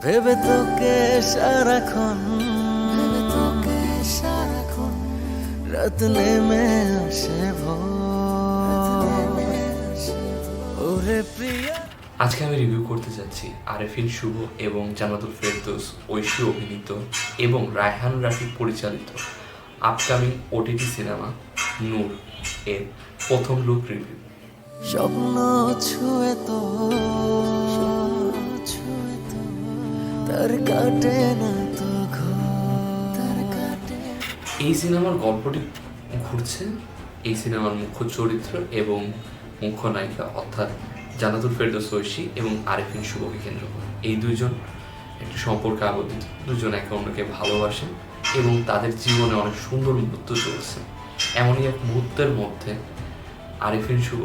ভেবে তোকে সারাক্ষণ রাত নেমে আসে ভোর। ওরে প্রিয়া, আজকে আমি রিভিউ করতে যাচ্ছি আরেফিন শুভ এবং জান্নাতুল ফেরদৌস ঐশী অভিনীত এবং রায়হান রাফি পরিচালিত আপকামিং ওটিটি সিনেমা নূর এর প্রথম লুক রিভিউ। স্বপ্ন ছুঁয়ে তো তার কাটে না তো ঘর। এই সিনেমার গল্পটি ঘুরছে এই সিনেমার মুখ্য চরিত্র এবং মুখ্য নায়িকা অর্থাৎ জান্নাতুল ফেরদৌস ঐশী এবং আরেফিন শুভকে কেন্দ্র করে। এই দুইজন একটি সম্পর্কে আবদ্ধিত, দুজন একে অন্যকে ভালোবাসেন এবং তাদের জীবনে অনেক সুন্দর মুহূর্ত চলছে। এমনই এক মুহূর্তের মধ্যে আরেফিন শুভ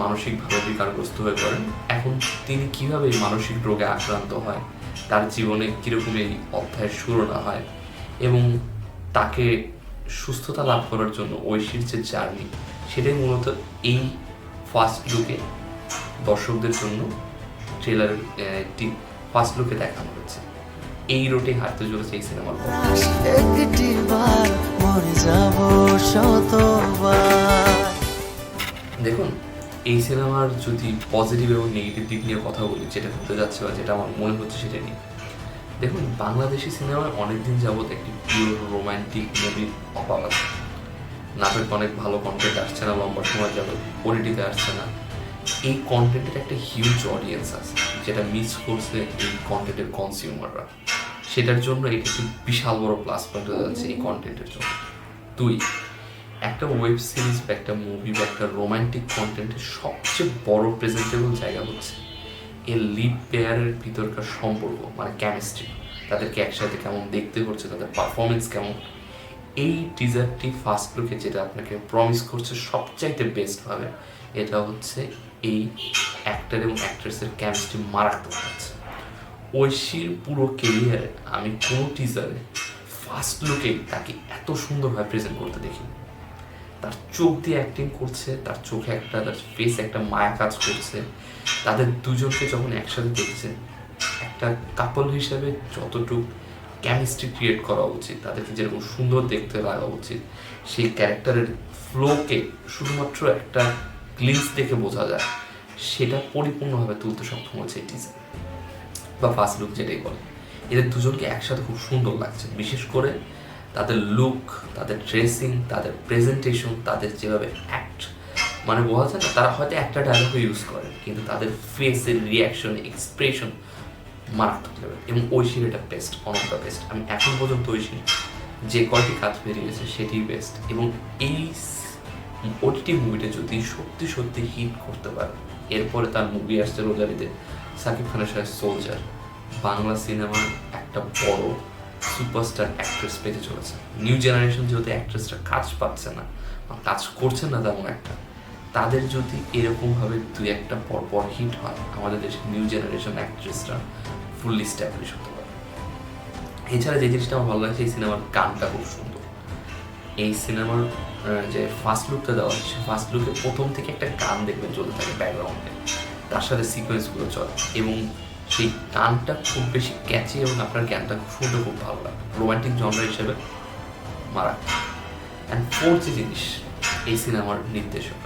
মানসিকভাবে বিকারগ্রস্ত হয়ে পড়েন। এখন তিনি কিভাবে এই মানসিক রোগে আক্রান্ত হয়, তার জীবনে কীরকম এই অধ্যায়ের শুরুটা হয় এবং তাকে সুস্থতা লাভ করার জন্য ঐশীর যে জার্নি, সেটাই মূলত এই ফার্স্ট লুকে দর্শকদের জন্য ট্রেলারের একটি ফার্স্ট লুকে দেখানো হয়েছে। এই রোটে হাঁটতে চলেছে এই সিনেমার গল্প। একটিবার মরে যাব শতবার। দেখুন, এই সিনেমার যদি পজিটিভ এবং নেগেটিভ দিক নিয়ে কথা বলি, যেটা হতে যাচ্ছে বা যেটা আমার মনে হচ্ছে সেটা নিয়ে, দেখুন, বাংলাদেশি সিনেমায় অনেকদিন যাবৎ একটি পিওর রোমান্টিক মুভির অভাব আছে। নাটক অনেক ভালো কন্টেন্ট আসছে না, লম্বা সময় যাবৎ ওটিটিতে আসছে না। এই কন্টেন্টের একটা হিউজ অডিয়েন্স আছে, যেটা মিস করছে এই কন্টেন্টের কনজিউমাররা। সেটার জন্য এটা একটি বিশাল বড় প্লাস পয়েন্ট হয়ে যাচ্ছে এই কন্টেন্টের জন্য। দুই, একটা ওয়েব সিরিজ বা একটা মুভি বা একটা রোমান্টিক কন্টেন্টের সবচেয়ে বড় প্রেজেন্টেবল জায়গা হচ্ছে এর লিড পেয়ারের ভিতরকার সম্পর্ক, মানে কেমিস্ট্রি। তাদেরকে একসাথে কেমন দেখতে করছে, তাদের পারফরমেন্স কেমন। এই টিজারটি ফার্স্ট লুকে যেটা আপনাকে প্রমিস করছে সবচাইতে বেস্টভাবে, এটা হচ্ছে এই অ্যাক্টর এবং অ্যাক্ট্রেসের কেমিস্ট্রি মারাত্মক আছে। ঐশীর পুরো কেরিয়ারে আমি কোনো টিজারে ফার্স্ট লুকেই তাকে এত সুন্দরভাবে প্রেজেন্ট করতে দেখি। তার চোখ দিয়ে অ্যাক্টিং করছে, তার চোখে একটা, তার ফেসে একটা মায়া কাজ করছে। তাদের দুজনকে যখন একসাথে দেখছে, একটা কাপল হিসেবে যতটুকু কেমিস্ট্রি ক্রিয়েট করা উচিত, তাদেরকে যেরকম সুন্দর দেখতে লাগা উচিত, সেই ক্যারেক্টারের ফ্লোকে শুধুমাত্র একটা গ্লিমস দেখে বোঝা যায়, সেটা পরিপূর্ণভাবে তুলতে সক্ষম হচ্ছে এই টিজার বা ফার্স্ট লুক যেটাই বলে। এদের দুজনকে একসাথে খুব সুন্দর লাগছে, বিশেষ করে তাদের লুক, তাদের ড্রেসিং, তাদের প্রেজেন্টেশন, তাদের যেভাবে অ্যাক্ট, মানে বোঝা যায় না তারা হয়তো একটা ডায়লগও ইউজ করে, কিন্তু তাদের ফেসের রিয়াকশন, এক্সপ্রেশন মারাত্মক লেভেল। এবং ঐশীর এটা best, on of the best. আমি এখন পর্যন্ত ঐশীর যে কয়টি কাজ বেরিয়েছে সেটি বেস্ট। এবং এই ওটিটি মুভিটা যদি সত্যি সত্যি হিট করতে পারে, এরপরে তার মুভি আসছে রোজারিতে সাকিব খানের সাথে সোলজার, বাংলা সিনেমার একটা বড় সুপারস্টার অ্যাক্ট্রেস পেতে চলেছে। নিউ জেনারেশন যেহেতু অ্যাক্ট্রেসটা কাজ পাচ্ছে না বা কাজ করছে না তেমন একটা, তাদের যদি এরকমভাবে দুই একটা পরপর হিট হয়, আমাদের দেশের নিউ জেনারেশন অ্যাক্ট্রেসরা ফুললি স্ট্যাবলিশ হতে পারে। এছাড়া যে জিনিসটা আমার ভালো লাগছে, এই সিনেমার গানটা খুব সুন্দর। এই সিনেমার যে ফার্স্ট লুকটা দেওয়া হয়, সেই ফার্স্ট লুকে প্রথম থেকে একটা গান দেখবেন চলতে থাকে ব্যাকগ্রাউন্ডে, তার সাথে সিকোয়েন্সগুলো চলে এবং সেই গানটা খুব বেশি ক্যাচি এবং আপনার গানটা শুনতে খুব ভালো লাগে। রোমান্টিক জনরা হিসেবে মারাত্মক। অ্যান্ড ফোর্থ যে জিনিস, এই সিনেমার নির্দেশক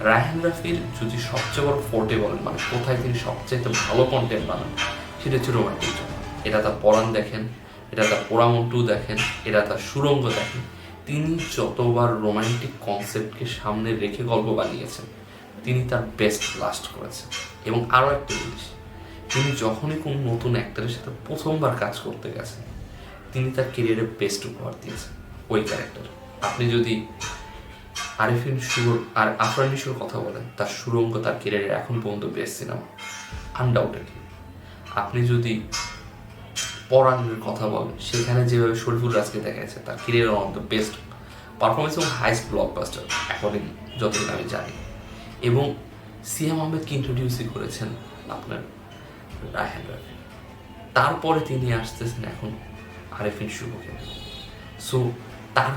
রায়হান রাফির যদি সবচেয়ে বড় ফোর্টে বলেন, মানে কোথায় তিনি সবচাইতে ভালো কন্টেন্ট বানান, সেটা হচ্ছে রোমান্টিক জনরা। এটা তার পরাণ দেখেন, এটা তার পোড়ামন 2 দেখেন, এটা তার সুরঙ্গ দেখেন। তিনি যতবার রোমান্টিক কনসেপ্টকে সামনে রেখে গল্প বানিয়েছেন, তিনি তার বেস্ট লাস্ট করেছেন। এবং আরও একটা জিনিস, তিনি যখনই কোনো নতুন অ্যাক্টরের সাথে প্রথমবার কাজ করতে গেছেন, তিনি তার কেরিয়ারে বেস্ট উপহার দিয়েছেন ওই ক্যারেক্টার। আপনি যদি আরেফিন শুভ আর আফরান নিশোর কথা বলেন, তার সুরঙ্গ তার কেরিয়ারের এখন পর্যন্ত বেস্ট সিনেমা আনডাউটেডলি। আপনি যদি পরাণের কথা বলেন, সেখানে যেভাবে শরীফুল রাজকে দেখা গেছে, তার career one of the best performance এবং হাইস্ট ব্লকবাস্টার অ্যাকর্ডিং যতদিন আমি জানি। এবং সিএম আহমেদকে ইন্ট্রোডিউসই করেছেন আপনার রায়হান রাফি। তারপরে তিনি আসতেছেন এখন আরেফিন শুভকে। সো তার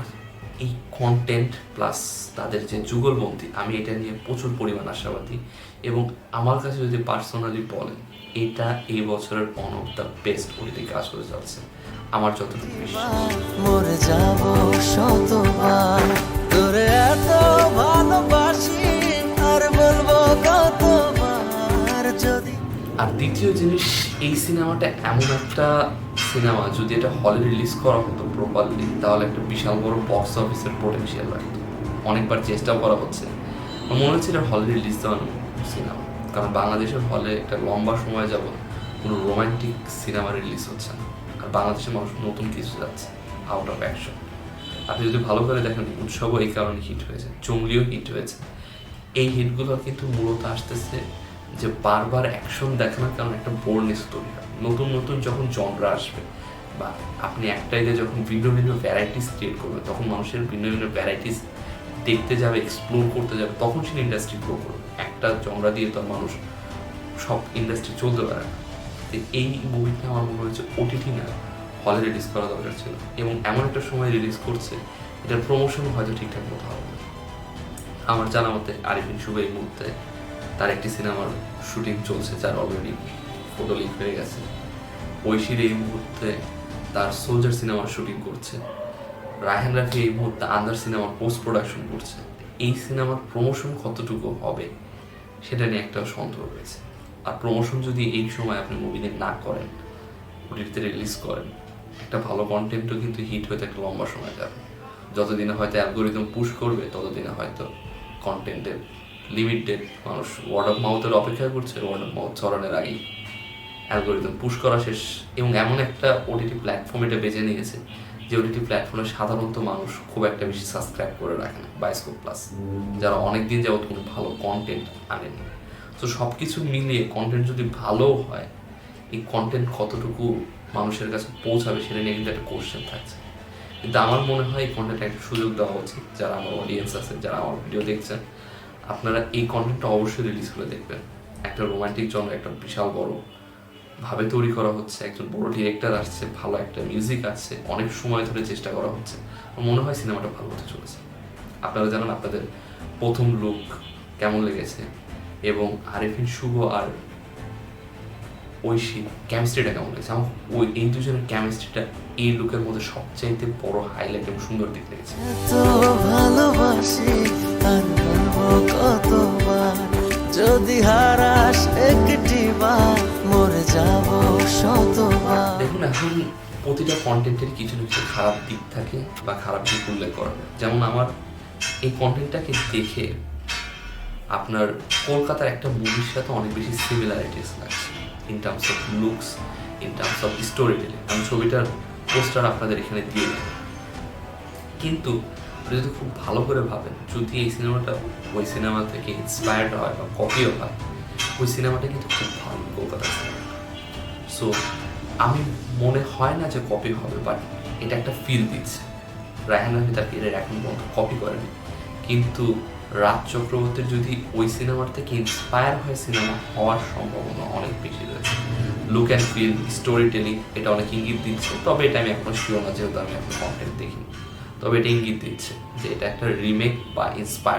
এই কন্টেন্ট প্লাস তাদের যে যুগলবন্দি, আমি এটা নিয়ে প্রচুর পরিমাণ আশাবাদী। এবং আমার কাছে যদি পার্সোনালি বলেন, এটা এই বছরের one of the best OTT কাজ করে যাচ্ছে আমার যতটুকু বিশ্বাস। মরে যাব শতবার, তোরে এত ভালোবাসি আর বলবো কতবার যদি। আর দ্বিতীয় জিনিস, এই সিনেমাটা এমন একটা সিনেমা, যদি এটা হলে রিলিজ করা হতো প্রপারলি, তাহলে একটা বিশাল বড় বক্স অফিসের পোটেনশিয়াল রাখতো। অনেকবার চেষ্টাও করা হচ্ছে, আমার মনে হচ্ছে এটা হলে রিলিজ দেওয়ার সিনেমা, কারণ বাংলাদেশের হলে একটা লম্বা সময় যাবত কোনো রোমান্টিক সিনেমা রিলিজ হচ্ছে না। আর বাংলাদেশের মানুষ নতুন কিছু যাচ্ছে, আউট অফ অ্যাকশন। আপনি যদি ভালো করে দেখেন, উৎসবও এই কারণে হিট হয়েছে, জঙ্গলিও হিট হয়েছে। এই হিটগুলো কিন্তু মূলত আসতেছে যে বারবার অ্যাকশন দেখানোর কারণে একটা বোরনেস তৈরি হয়। নতুন নতুন যখন জনরা আসবে, বা আপনি একটাই যখন ভিন্ন ভিন্ন ভ্যারাইটিস ক্রিয়েট করবেন, তখন মানুষের ভিন্ন ভিন্ন ভ্যারাইটিস দেখতে যাবে, এক্সপ্লোর করতে যাবে, তখন সে ইন্ডাস্ট্রি গ্রো করবে। একটা জনরা দিয়ে তো মানুষ সব ইন্ডাস্ট্রি চলতে পারে না। তো এই মুভিটা আমার মনে হয়েছে ওটিটি না, হলে রিলিজ করা দরকার ছিল। এবং এমন একটা সময় রিলিজ করছে, এটার প্রমোশন হয়তো ঠিকঠাক মতো হবে না। আমার জানা মতে আরিফিন শুভ এই মুহূর্তে তার একটি সিনেমার শুটিং চলছে, যার অলরেডি ফটো লিক হয়ে গেছে। ঐশীর এই মুহূর্তে তার সোলজার সিনেমার শুটিং করছে। রায়হান রাফি এই মুহূর্তে আন্দার সিনেমার পোস্ট প্রোডাকশন করছে। এই সিনেমার প্রমোশন কতটুকু হবে সেটা নিয়ে একটা সন্দেহ রয়েছে। আর প্রমোশন যদি এই সময় আপনি মুভিতে না করেন, ওটিটিতে রিলিজ করেন, একটা ভালো কন্টেন্টও কিন্তু হিট হতে একটা লম্বা সময় যাবে। যতদিনে হয়তো অ্যালগোরিদম পুশ করবে, ততদিনে হয়তো কন্টেন্টের লিমিটেড মানুষ ওয়ার্ড অফ মাউথের অপেক্ষা করছে। ওয়ার্ড অফ মাউথ ছড়ানোর আগেই অ্যালগোরিদম পুশ করা শেষ। এবং এমন একটা ওটিটি প্ল্যাটফর্ম এটা বেছে নিয়েছে, যে ওটিটি প্ল্যাটফর্মে সাধারণত মানুষ খুব একটা বেশি সাবস্ক্রাইব করে রাখে না, বায়োস্কোপ প্লাস, যারা অনেকদিন যাবত কোনো ভালো কন্টেন্ট আনেনি। তো সব কিছু মিলিয়ে কন্টেন্ট যদি ভালো হয়, এই কন্টেন্ট কতটুকু মানুষের কাছে পৌঁছাবে সেটা নিয়ে কিন্তু একটা কোশ্চেন থাকছে। কিন্তু আমার মনে হয় এই কন্টেন্টে একটা সুযোগ দেওয়া উচিত। যারা আমার অডিয়েন্স আছে, যারা আমার ভিডিও দেখছেন, আপনারা এই কন্টেন্টটা অবশ্যই রিলিজ করে দেখবেন। একটা রোমান্টিক জন্য একটা বিশাল বড় ভাবে তৈরি করা হচ্ছে, একজন বড় ডিরেক্টর আসছে, ভালো একটা মিউজিক আছে, অনেক সময় ধরে চেষ্টা করা হচ্ছে। আমার মনে হয় সিনেমাটা ভালো হতে চলেছে। আপনারা জানেন আপনাদের প্রথম লুক কেমন লেগেছে, এবং আরিফিন শুভ আর ঐশী কেমিস্ট্রিটা কেমন লেগেছে। আমার এই দুজনের কেমিস্ট্রিটা এই লুকের মধ্যে সবচাইতে বড় হাইলাইট এবং সুন্দর দিক লেগেছে। এত ভালোবাসি আর বলবো কতবার, যদি হারাস একটি বার, মরে যাব শতবার। দেখুন, এখন প্রতিটা কন্টেন্টের কিছু না কিছু খারাপ দিক থাকে বা খারাপ দিক উল্লেখ করা হয়। যেমন আমার এই কন্টেন্টটাকে দেখে আপনার কলকাতার একটা মুভির সাথে অনেক বেশি সিমিলারিটিস লাগছে, in terms of looks, in terms of story telling. আমি ছবিটার পোস্টার আপনাদের এখানে দিয়ে দেব। কিন্তু আপনি যদি খুব ভালো করে ভাবেন, যদি এই সিনেমাটা ওই সিনেমা থেকে ইন্সপায়ার্ড হয় বা কপিও হয়, ওই সিনেমাটা কিন্তু খুব ভালো কলকাতার সিনেমা। সো আমি মনে হয় না যে কপি হবে, বাট এটা একটা ফিল দিচ্ছে। রায়হান রাফি তার ক্যারিয়ার এখন পর্যন্ত কপি করেনি, কিন্তু রাজ চক্রবর্তীর যদি ওই সিনেমার থেকে ইন্সপায়ার হয় সিনেমা হওয়ার সম্ভাবনা অনেক বেশি রয়েছে। Look and feel, story telling, এটা অনেক ইঙ্গিত দিচ্ছে। তবে এটা আমি এখনো শিওর না, যেহেতু আমি এখন কন্টেন্ট দেখিনি। তবে এটা ইঙ্গিত দিচ্ছে যে এটা একটা রিমেক বা ইন্সপায়ার